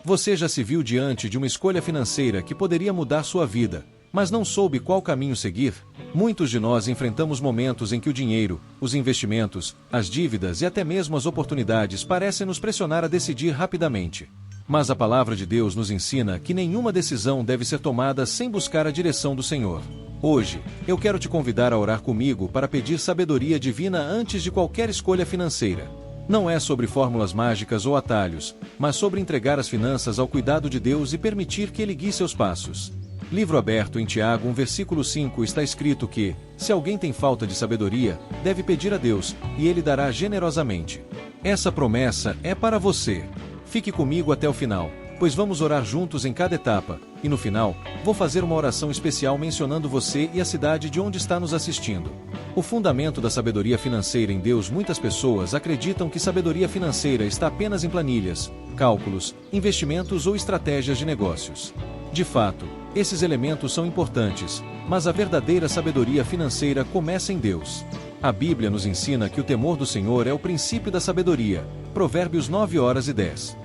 Você já se viu diante de uma escolha financeira que poderia mudar sua vida, mas não soube qual caminho seguir? Muitos de nós enfrentamos momentos em que o dinheiro, os investimentos, as dívidas e até mesmo as oportunidades parecem nos pressionar a decidir rapidamente. Mas a palavra de Deus nos ensina que nenhuma decisão deve ser tomada sem buscar a direção do Senhor. Hoje, eu quero te convidar a orar comigo para pedir sabedoria divina antes de qualquer escolha financeira. Não é sobre fórmulas mágicas ou atalhos, mas sobre entregar as finanças ao cuidado de Deus e permitir que Ele guie seus passos. Livro aberto em Tiago 1 versículo 5 está escrito que, se alguém tem falta de sabedoria, deve pedir a Deus, e Ele dará generosamente. Essa promessa é para você. Fique comigo até o final, pois vamos orar juntos em cada etapa, e no final, vou fazer uma oração especial mencionando você e a cidade de onde está nos assistindo. O fundamento da sabedoria financeira em Deus. Muitas pessoas acreditam que sabedoria financeira está apenas em planilhas, cálculos, investimentos ou estratégias de negócios. De fato, esses elementos são importantes, mas a verdadeira sabedoria financeira começa em Deus. A Bíblia nos ensina que o temor do Senhor é o princípio da sabedoria. Provérbios 9:10.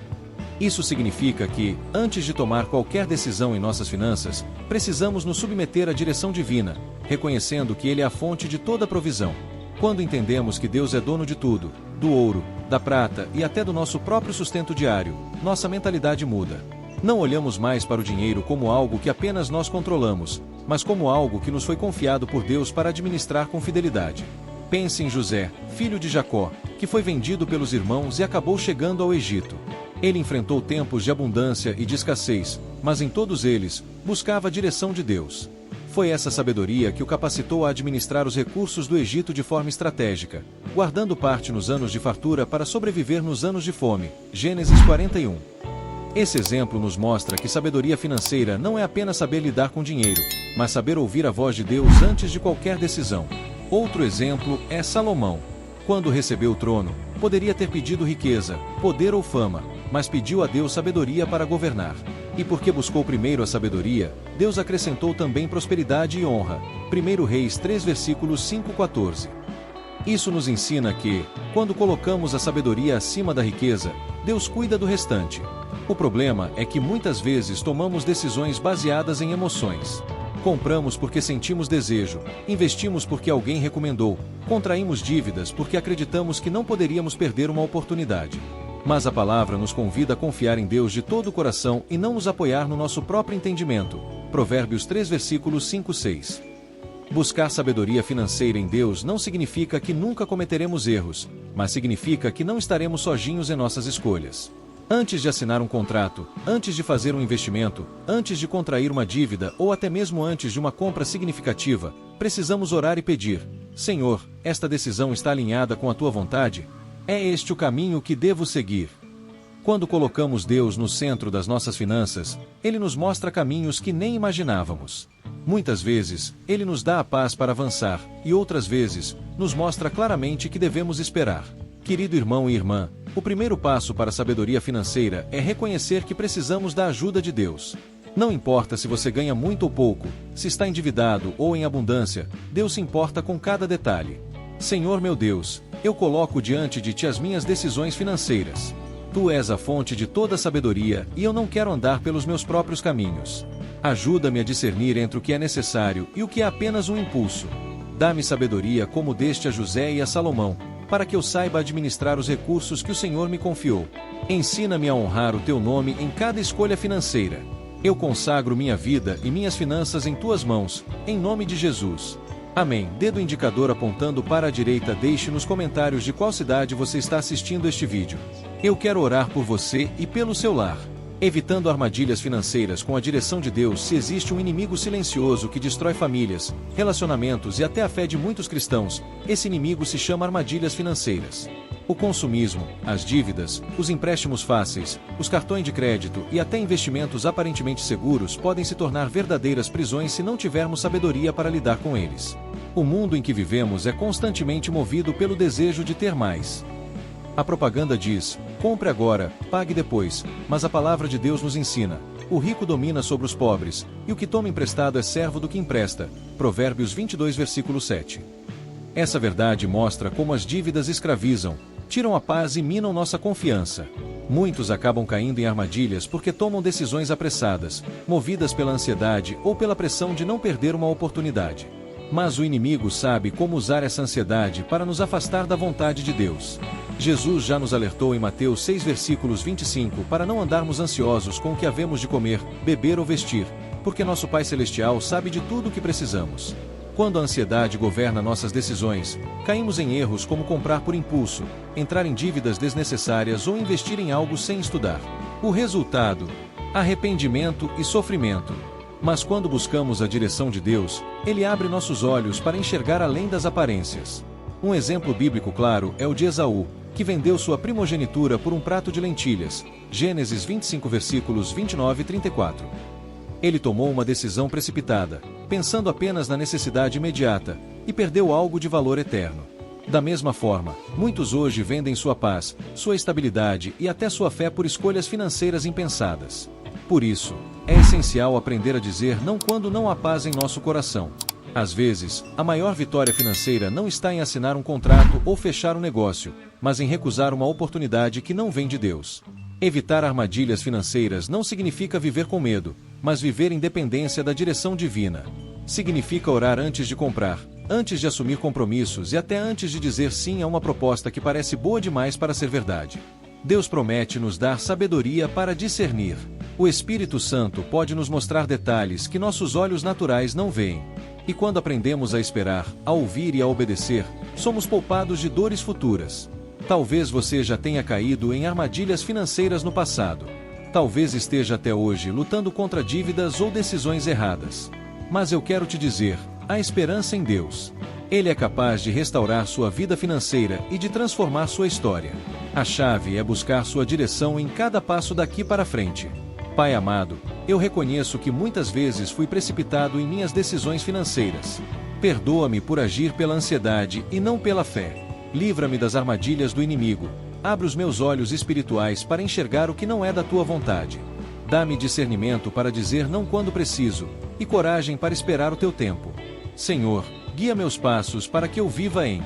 Isso significa que, antes de tomar qualquer decisão em nossas finanças, precisamos nos submeter à direção divina, reconhecendo que Ele é a fonte de toda provisão. Quando entendemos que Deus é dono de tudo, do ouro, da prata e até do nosso próprio sustento diário, nossa mentalidade muda. Não olhamos mais para o dinheiro como algo que apenas nós controlamos, mas como algo que nos foi confiado por Deus para administrar com fidelidade. Pense em José, filho de Jacó, que foi vendido pelos irmãos e acabou chegando ao Egito. Ele enfrentou tempos de abundância e de escassez, mas em todos eles, buscava a direção de Deus. Foi essa sabedoria que o capacitou a administrar os recursos do Egito de forma estratégica, guardando parte nos anos de fartura para sobreviver nos anos de fome. Gênesis 41. Esse exemplo nos mostra que sabedoria financeira não é apenas saber lidar com dinheiro, mas saber ouvir a voz de Deus antes de qualquer decisão. Outro exemplo é Salomão. Quando recebeu o trono, poderia ter pedido riqueza, poder ou fama, mas pediu a Deus sabedoria para governar. E porque buscou primeiro a sabedoria, Deus acrescentou também prosperidade e honra. 1 Reis 3 versículos 5-14. Isso nos ensina que, quando colocamos a sabedoria acima da riqueza, Deus cuida do restante. O problema é que muitas vezes tomamos decisões baseadas em emoções. Compramos porque sentimos desejo, investimos porque alguém recomendou, contraímos dívidas porque acreditamos que não poderíamos perder uma oportunidade. Mas a palavra nos convida a confiar em Deus de todo o coração e não nos apoiar no nosso próprio entendimento. Provérbios 3 versículos 5-6. Buscar sabedoria financeira em Deus não significa que nunca cometeremos erros, mas significa que não estaremos sozinhos em nossas escolhas. Antes de assinar um contrato, antes de fazer um investimento, antes de contrair uma dívida ou até mesmo antes de uma compra significativa, precisamos orar e pedir: Senhor, esta decisão está alinhada com a Tua vontade? É este o caminho que devo seguir? Quando colocamos Deus no centro das nossas finanças, Ele nos mostra caminhos que nem imaginávamos. Muitas vezes, Ele nos dá a paz para avançar, e outras vezes, nos mostra claramente que devemos esperar. Querido irmão e irmã, o primeiro passo para a sabedoria financeira é reconhecer que precisamos da ajuda de Deus. Não importa se você ganha muito ou pouco, se está endividado ou em abundância, Deus se importa com cada detalhe. Senhor meu Deus, eu coloco diante de Ti as minhas decisões financeiras. Tu és a fonte de toda sabedoria e eu não quero andar pelos meus próprios caminhos. Ajuda-me a discernir entre o que é necessário e o que é apenas um impulso. Dá-me sabedoria como deste a José e a Salomão, para que eu saiba administrar os recursos que o Senhor me confiou. Ensina-me a honrar o Teu nome em cada escolha financeira. Eu consagro minha vida e minhas finanças em Tuas mãos, em nome de Jesus. Amém. Dedo indicador apontando para a direita. Deixe nos comentários de qual cidade você está assistindo este vídeo. Eu quero orar por você e pelo seu lar. Evitando armadilhas financeiras com a direção de Deus. Se existe um inimigo silencioso que destrói famílias, relacionamentos e até a fé de muitos cristãos, esse inimigo se chama armadilhas financeiras. O consumismo, as dívidas, os empréstimos fáceis, os cartões de crédito e até investimentos aparentemente seguros podem se tornar verdadeiras prisões se não tivermos sabedoria para lidar com eles. O mundo em que vivemos é constantemente movido pelo desejo de ter mais. A propaganda diz: compre agora, pague depois, mas a palavra de Deus nos ensina: o rico domina sobre os pobres, e o que toma emprestado é servo do que empresta. Provérbios 22 versículo 7. Essa verdade mostra como as dívidas escravizam, tiram a paz e minam nossa confiança. Muitos acabam caindo em armadilhas porque tomam decisões apressadas, movidas pela ansiedade ou pela pressão de não perder uma oportunidade. Mas o inimigo sabe como usar essa ansiedade para nos afastar da vontade de Deus. Jesus já nos alertou em Mateus 6 versículos 25 para não andarmos ansiosos com o que havemos de comer, beber ou vestir, porque nosso Pai Celestial sabe de tudo o que precisamos. Quando a ansiedade governa nossas decisões, caímos em erros como comprar por impulso, entrar em dívidas desnecessárias ou investir em algo sem estudar. O resultado: arrependimento e sofrimento. Mas quando buscamos a direção de Deus, Ele abre nossos olhos para enxergar além das aparências. Um exemplo bíblico claro é o de Esaú, que vendeu sua primogenitura por um prato de lentilhas. Gênesis 25 versículos 29 e 34. Ele tomou uma decisão precipitada, pensando apenas na necessidade imediata, e perdeu algo de valor eterno. Da mesma forma, muitos hoje vendem sua paz, sua estabilidade e até sua fé por escolhas financeiras impensadas. Por isso, é essencial aprender a dizer não quando não há paz em nosso coração. Às vezes, a maior vitória financeira não está em assinar um contrato ou fechar um negócio, mas em recusar uma oportunidade que não vem de Deus. Evitar armadilhas financeiras não significa viver com medo, mas viver em dependência da direção divina. Significa orar antes de comprar, antes de assumir compromissos e até antes de dizer sim a uma proposta que parece boa demais para ser verdade. Deus promete nos dar sabedoria para discernir. O Espírito Santo pode nos mostrar detalhes que nossos olhos naturais não veem. E quando aprendemos a esperar, a ouvir e a obedecer, somos poupados de dores futuras. Talvez você já tenha caído em armadilhas financeiras no passado. Talvez esteja até hoje lutando contra dívidas ou decisões erradas. Mas eu quero te dizer, há esperança em Deus. Ele é capaz de restaurar sua vida financeira e de transformar sua história. A chave é buscar sua direção em cada passo daqui para frente. Pai amado, eu reconheço que muitas vezes fui precipitado em minhas decisões financeiras. Perdoa-me por agir pela ansiedade e não pela fé. Livra-me das armadilhas do inimigo. Abre os meus olhos espirituais para enxergar o que não é da tua vontade. Dá-me discernimento para dizer não quando preciso, e coragem para esperar o teu tempo. Senhor, guia meus passos para que eu viva em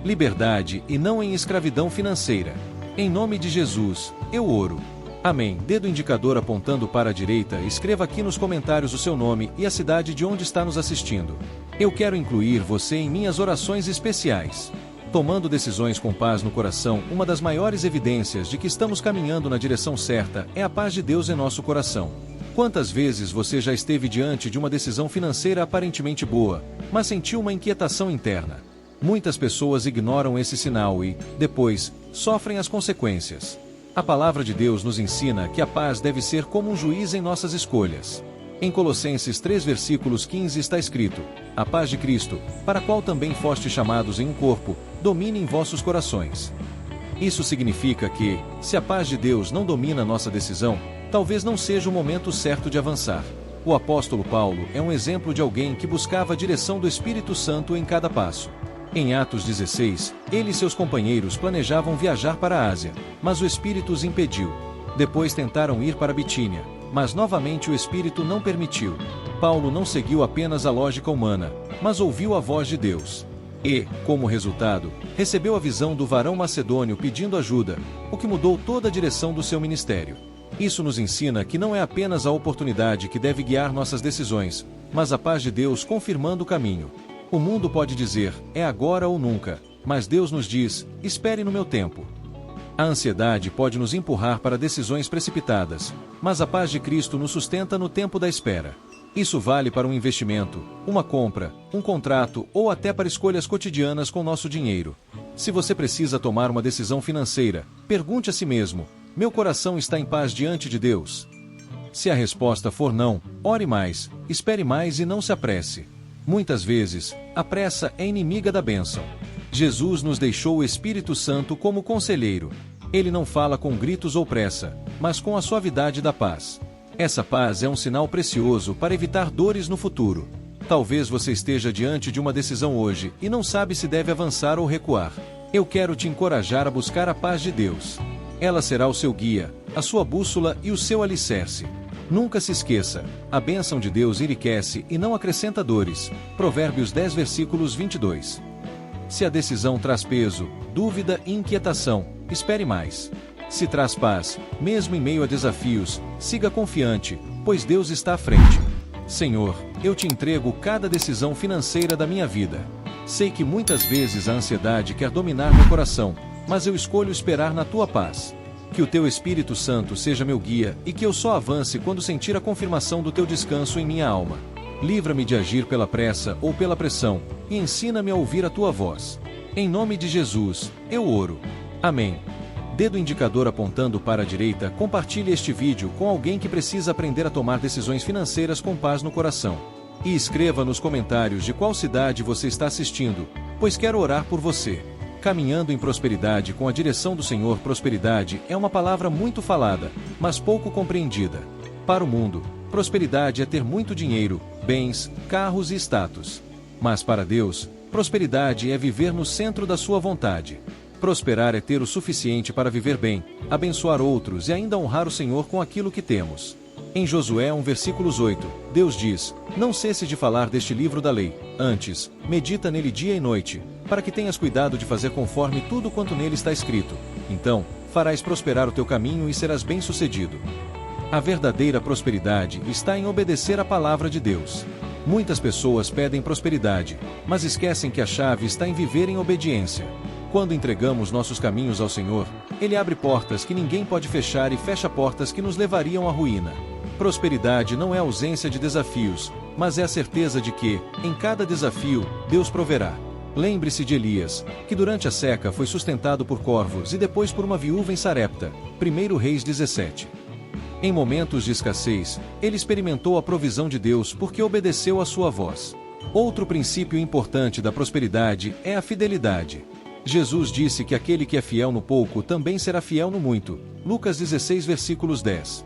liberdade e não em escravidão financeira. Em nome de Jesus, eu oro. Amém. Dedo indicador apontando para a direita, escreva aqui nos comentários o seu nome e a cidade de onde está nos assistindo. Eu quero incluir você em minhas orações especiais. Tomando decisões com paz no coração, uma das maiores evidências de que estamos caminhando na direção certa é a paz de Deus em nosso coração. Quantas vezes você já esteve diante de uma decisão financeira aparentemente boa, mas sentiu uma inquietação interna? Muitas pessoas ignoram esse sinal e, depois, sofrem as consequências. A palavra de Deus nos ensina que a paz deve ser como um juiz em nossas escolhas. Em Colossenses 3 versículos 15 está escrito: a paz de Cristo, para a qual também fostes chamados em um corpo, domine em vossos corações. Isso significa que, se a paz de Deus não domina nossa decisão, talvez não seja o momento certo de avançar. O apóstolo Paulo é um exemplo de alguém que buscava a direção do Espírito Santo em cada passo. Em Atos 16, ele e seus companheiros planejavam viajar para a Ásia, mas o Espírito os impediu. Depois tentaram ir para Bitínia, mas novamente o Espírito não permitiu. Paulo não seguiu apenas a lógica humana, mas ouviu a voz de Deus. E, como resultado, recebeu a visão do varão macedônio pedindo ajuda, o que mudou toda a direção do seu ministério. Isso nos ensina que não é apenas a oportunidade que deve guiar nossas decisões, mas a paz de Deus confirmando o caminho. O mundo pode dizer, é agora ou nunca, mas Deus nos diz, espere no meu tempo. A ansiedade pode nos empurrar para decisões precipitadas, mas a paz de Cristo nos sustenta no tempo da espera. Isso vale para um investimento, uma compra, um contrato ou até para escolhas cotidianas com nosso dinheiro. Se você precisa tomar uma decisão financeira, pergunte a si mesmo, meu coração está em paz diante de Deus? Se a resposta for não, ore mais, espere mais e não se apresse. Muitas vezes, a pressa é inimiga da bênção. Jesus nos deixou o Espírito Santo como conselheiro. Ele não fala com gritos ou pressa, mas com a suavidade da paz. Essa paz é um sinal precioso para evitar dores no futuro. Talvez você esteja diante de uma decisão hoje e não sabe se deve avançar ou recuar. Eu quero te encorajar a buscar a paz de Deus. Ela será o seu guia, a sua bússola e o seu alicerce. Nunca se esqueça, a bênção de Deus enriquece e não acrescenta dores. Provérbios 10 versículos 22. Se a decisão traz peso, dúvida e inquietação, espere mais. Se traz paz, mesmo em meio a desafios, siga confiante, pois Deus está à frente. Senhor, eu te entrego cada decisão financeira da minha vida. Sei que muitas vezes a ansiedade quer dominar meu coração, mas eu escolho esperar na tua paz. Que o teu Espírito Santo seja meu guia e que eu só avance quando sentir a confirmação do teu descanso em minha alma. Livra-me de agir pela pressa ou pela pressão, e ensina-me a ouvir a tua voz. Em nome de Jesus, eu oro. Amém. Dedo indicador apontando para a direita, compartilhe este vídeo com alguém que precisa aprender a tomar decisões financeiras com paz no coração. E escreva nos comentários de qual cidade você está assistindo, pois quero orar por você. Caminhando em prosperidade com a direção do Senhor. Prosperidade é uma palavra muito falada, mas pouco compreendida. Para o mundo, prosperidade é ter muito dinheiro, bens, carros e status. Mas para Deus, prosperidade é viver no centro da sua vontade. Prosperar é ter o suficiente para viver bem, abençoar outros e ainda honrar o Senhor com aquilo que temos. Em Josué 1 versículos 8, Deus diz: não cesse de falar deste livro da lei, antes, medita nele dia e noite, para que tenhas cuidado de fazer conforme tudo quanto nele está escrito. Então, farás prosperar o teu caminho e serás bem-sucedido. A verdadeira prosperidade está em obedecer à palavra de Deus. Muitas pessoas pedem prosperidade, mas esquecem que a chave está em viver em obediência. Quando entregamos nossos caminhos ao Senhor, Ele abre portas que ninguém pode fechar e fecha portas que nos levariam à ruína. Prosperidade não é ausência de desafios, mas é a certeza de que, em cada desafio, Deus proverá. Lembre-se de Elias, que durante a seca foi sustentado por corvos e depois por uma viúva em Sarepta. 1 Reis 17. Em momentos de escassez, ele experimentou a provisão de Deus porque obedeceu à sua voz. Outro princípio importante da prosperidade é a fidelidade. Jesus disse que aquele que é fiel no pouco também será fiel no muito. Lucas 16 versículos 10.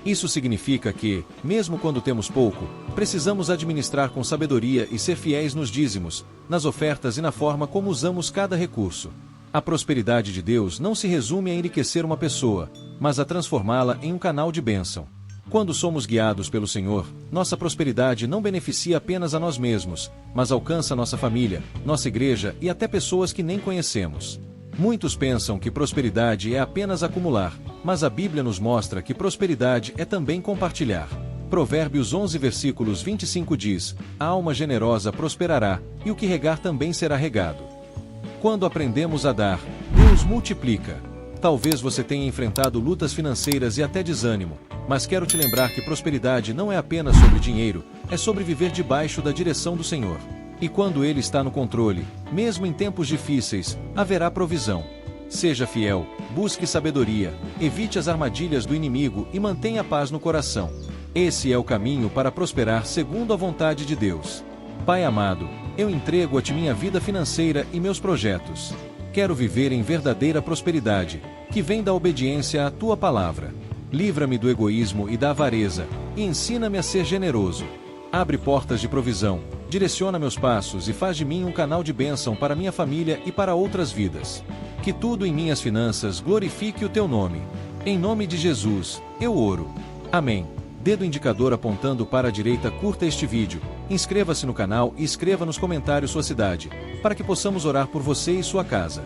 Isso significa que, mesmo quando temos pouco, precisamos administrar com sabedoria e ser fiéis nos dízimos, nas ofertas e na forma como usamos cada recurso. A prosperidade de Deus não se resume a enriquecer uma pessoa, mas a transformá-la em um canal de bênção. Quando somos guiados pelo Senhor, nossa prosperidade não beneficia apenas a nós mesmos, mas alcança nossa família, nossa igreja e até pessoas que nem conhecemos. Muitos pensam que prosperidade é apenas acumular, mas a Bíblia nos mostra que prosperidade é também compartilhar. Provérbios 11 versículos 25 diz: a alma generosa prosperará, e o que regar também será regado. Quando aprendemos a dar, Deus multiplica. Talvez você tenha enfrentado lutas financeiras e até desânimo, mas quero te lembrar que prosperidade não é apenas sobre dinheiro, é sobre viver debaixo da direção do Senhor. E quando Ele está no controle, mesmo em tempos difíceis, haverá provisão. Seja fiel, busque sabedoria, evite as armadilhas do inimigo e mantenha a paz no coração. Esse é o caminho para prosperar segundo a vontade de Deus. Pai amado, eu entrego a Ti minha vida financeira e meus projetos. Quero viver em verdadeira prosperidade, que vem da obediência à Tua palavra. Livra-me do egoísmo e da avareza, e ensina-me a ser generoso. Abre portas de provisão, direciona meus passos e faz de mim um canal de bênção para minha família e para outras vidas. Que tudo em minhas finanças glorifique o Teu nome. Em nome de Jesus, eu oro. Amém. Dedo indicador apontando para a direita, curta este vídeo, inscreva-se no canal e escreva nos comentários sua cidade, para que possamos orar por você e sua casa.